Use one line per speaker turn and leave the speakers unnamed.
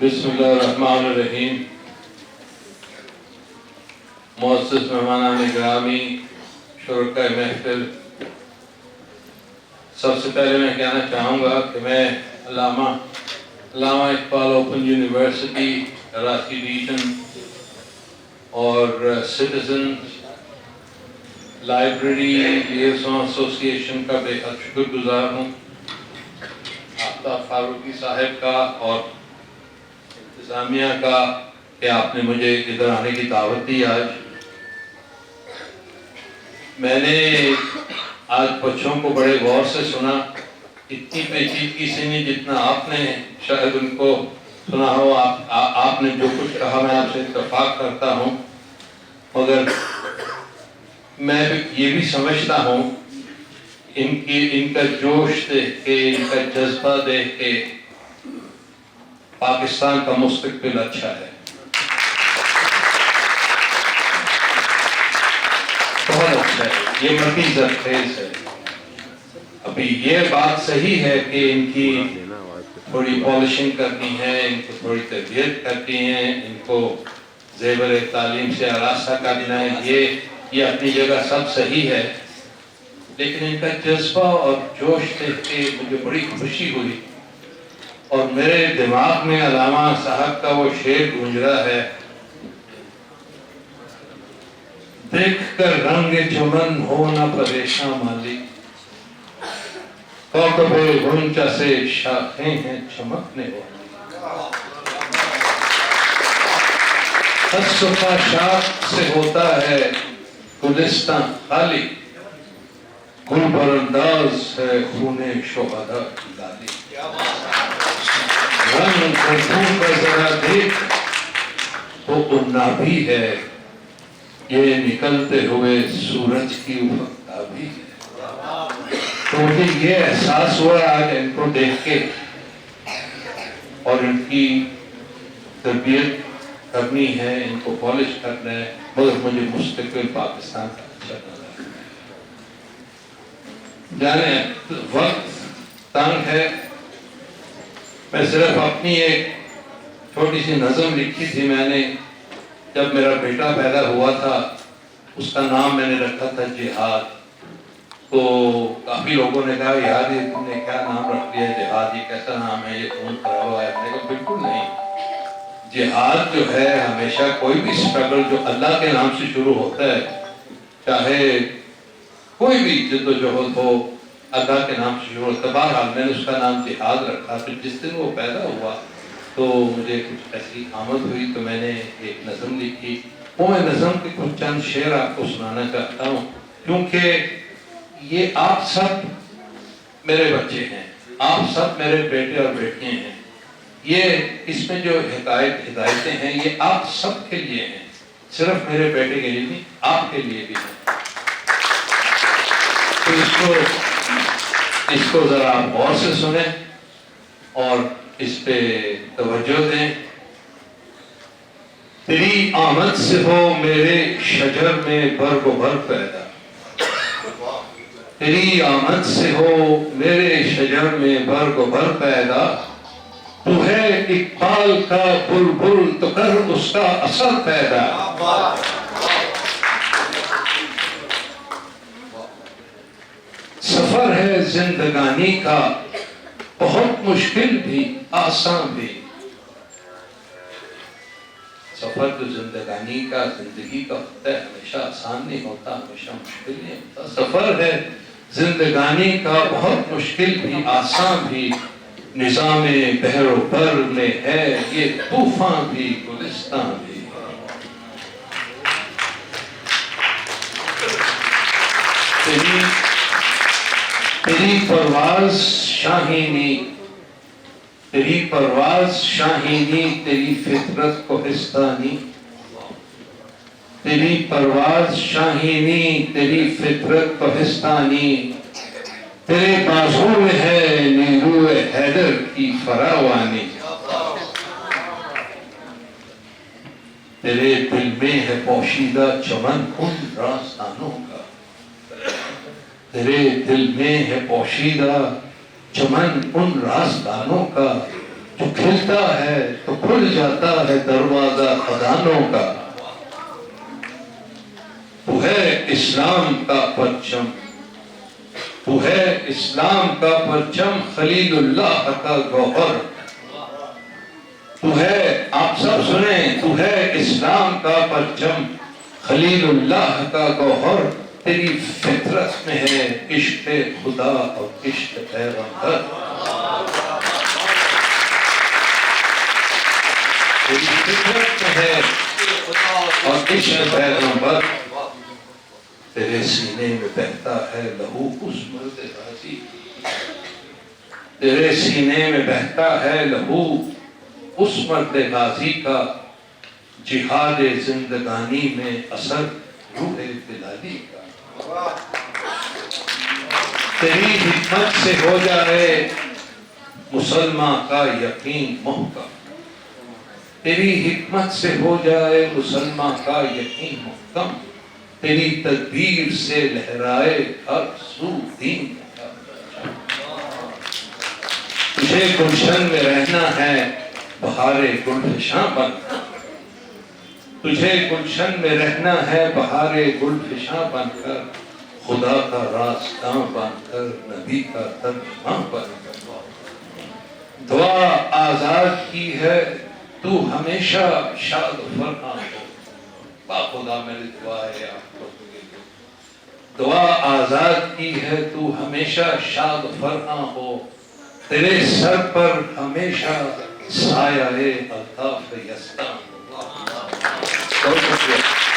بسم اللہ الرحمن الرحیم. معزز مہمانان گرامی، شرکائے محفل، سب سے پہلے میں کہنا چاہوں گا کہ میں علامہ Iqbal open university Karachi region اور سٹیزن لائبریری لیزون ایسوسی ایشن کا بے حد شکر گزار ہوں. آفتاب فاروقی صاحب کا اور انتظامیہ کا کہ آپ نے مجھے ادھر آنے کی دعوت دی. آج میں نے بچوں کو بڑے غور سے سنا، اتنی پیچیدگی سے نہیں جتنا آپ نے شاید ان کو سنا ہو. آپ نے جو کچھ کہا میں آپ سے اتفاق کرتا ہوں، مگر میں یہ بھی سمجھتا ہوں ان کا جوش دیکھ کے، ان کا جذبہ دیکھ کے پاکستان کا مستقبل اچھا ہے، بہت اچھا ہے. یہ نتیجت خیز ہے. ابھی یہ بات صحیح ہے کہ ان کی تھوڑی پالشنگ کرنی ہے، ان کو تھوڑی تربیت کرنی ہے، ان کو زیور تعلیم سے آراستہ کرنا ہے. یہ اپنی جگہ سب صحیح ہے، لیکن ان کا جذبہ اور جوش دیکھ کے مجھے بڑی خوشی ہوئی. اور میرے دماغ میں علامہ صاحب کا وہ شعر گونج رہا ہے، دیکھ کر رنگ چمن ہو نہ پریشاں مالی، کوکب غنچہ سے شاخیں ہیں چمکنے والی، صفا شاخ سے ہوتا ہے گلستان خالی، گل برانداز ہے خون شہداء کی لالی. رنگ خوشبو کا ذرا دیکھ تو اڑنا بھی ہے، یہ نکلتے ہوئے سورج کی افقتا بھی ہے. تو مجھے یہ احساس ہوا آج ان کو دیکھ کے، اور ان کی تربیت کرنی ہے، ان کو پالش کرنا ہے، مگر مجھے مستقبل پاکستان کا اچھا نظر ہے. جانے وقت تنگ ہے، میں صرف اپنی ایک چھوٹی سی نظم لکھی تھی. میں نے جب میرا بیٹا پیدا ہوا تھا، اس کا نام میں نے رکھا تھا جہاد. تو کافی لوگوں نے کہا یار یہ تم نے کیا نام رکھ لیا جہاد، یہ کیسا نام ہے، یہ خون کرا ہوا ہے. میں نے کہا بالکل نہیں. جہاد جو ہے ہمیشہ کوئی بھی سٹرگل جو اللہ کے نام سے شروع ہوتا ہے، چاہے کوئی بھی جد و جہد ہو، اللہ کے نام سے شروع ہوتا ہے. بہرحال میں نے اس کا نام جہاد رکھا. پھر جس دن وہ پیدا ہوا تو مجھے کچھ ایسی آمد ہوئی تو میں نے ایک نظم لکھی. وہ میں نظم کے کچھ چند شعر آپ کو سنانا چاہتا ہوں، کیونکہ یہ آپ سب میرے بچے ہیں، آپ سب میرے بیٹے اور بیٹیاں ہیں. یہ اس میں جو ہدایتیں ہیں یہ آپ سب کے لیے ہیں، صرف میرے بیٹے کے لیے نہیں، آپ کے لیے بھی ہیں. تو اس کو ذرا آپ غور سے سنیں اور اس پہ توجہ دیں. تیری آمد سے ہو میرے شجر میں برگ و بر پیدا، تیری آمد سے ہو میرے شجر میں برگ و بر پیدا، تو ہے اقبال کا بلبل تو کر اس کا اثر پیدا. سفر ہے زندگانی کا بہت مشکل بھی آسان بھی. سفر جو زندگانی کا، زندگی کا ہوتا ہے، ہمیشہ آسان نہیں ہوتا، ہمیشہ مشکل نہیں ہوتا. سفر ہے زندگانی کا بہت مشکل بھی آسان بھی، نظام بحر و بر میں ہے یہ طوفان بھی گلستان بھی. تیری پرواز شاہینی، تیری پرواز شاہینی، تیری فطرت کوہستانی، تیری پرواز شاہینی، تیری فطرت کوہستانی، تیرے بازو میں ہے نیرو حیدر کی فراوانی، تیرے دل میں ہے پوشیدہ چمن ان راستانوں کا، تیرے دل میں ہے پوشیدہ چمن ان راستانوں کا، جو کھلتا ہے تو کھل جاتا ہے دروازہ خزانوں کا، تو ہے اسلام کا پرچم، تو ہے اسلام کا پرچم، خلیل اللہ کا گوہر، تو ہے، آپ سب سنیں، تو ہے اسلام کا پرچم، خلیل اللہ کا گوہر، تیری فطرت میں ہے عشق خدا اور عشق پیغمبر، تیری فطرت میں ہے اور عشق پیغمبر، تیرے سینے میں بہتا ہے لہو اس مرد غازی، تیرے سینے میں بہتا ہے لہو اس مرد غازی کا، جہاد زندگانی میں اثر روح بلالی کا، تیری حکمت سے ہو جائے مسلمان کا یقین محکم، تیری حکمت سے ہو جائے مسلمان کا یقین محکم، تیری تدبیر سے لہرائے ہر سو دین کا، تجھے گلشن میں رہنا ہے بہار گلفشاں بن کر، تجھے گلشن میں رہنا ہے بہار گلفشاں بن کر، خدا کا راستہ بن کر، نبی کا ترجماں بن کر، دعا آزاد کی ہے تو ہمیشہ شاد و فرحاں ہو، با خدا میری دعا ہے آپ کو، دعا آزاد کی ہے تو ہمیشہ شاد و فرحاں ہو، تیرے سر پر ہمیشہ سایہ الطاف یسطا ہو۔ بہت شکریہ۔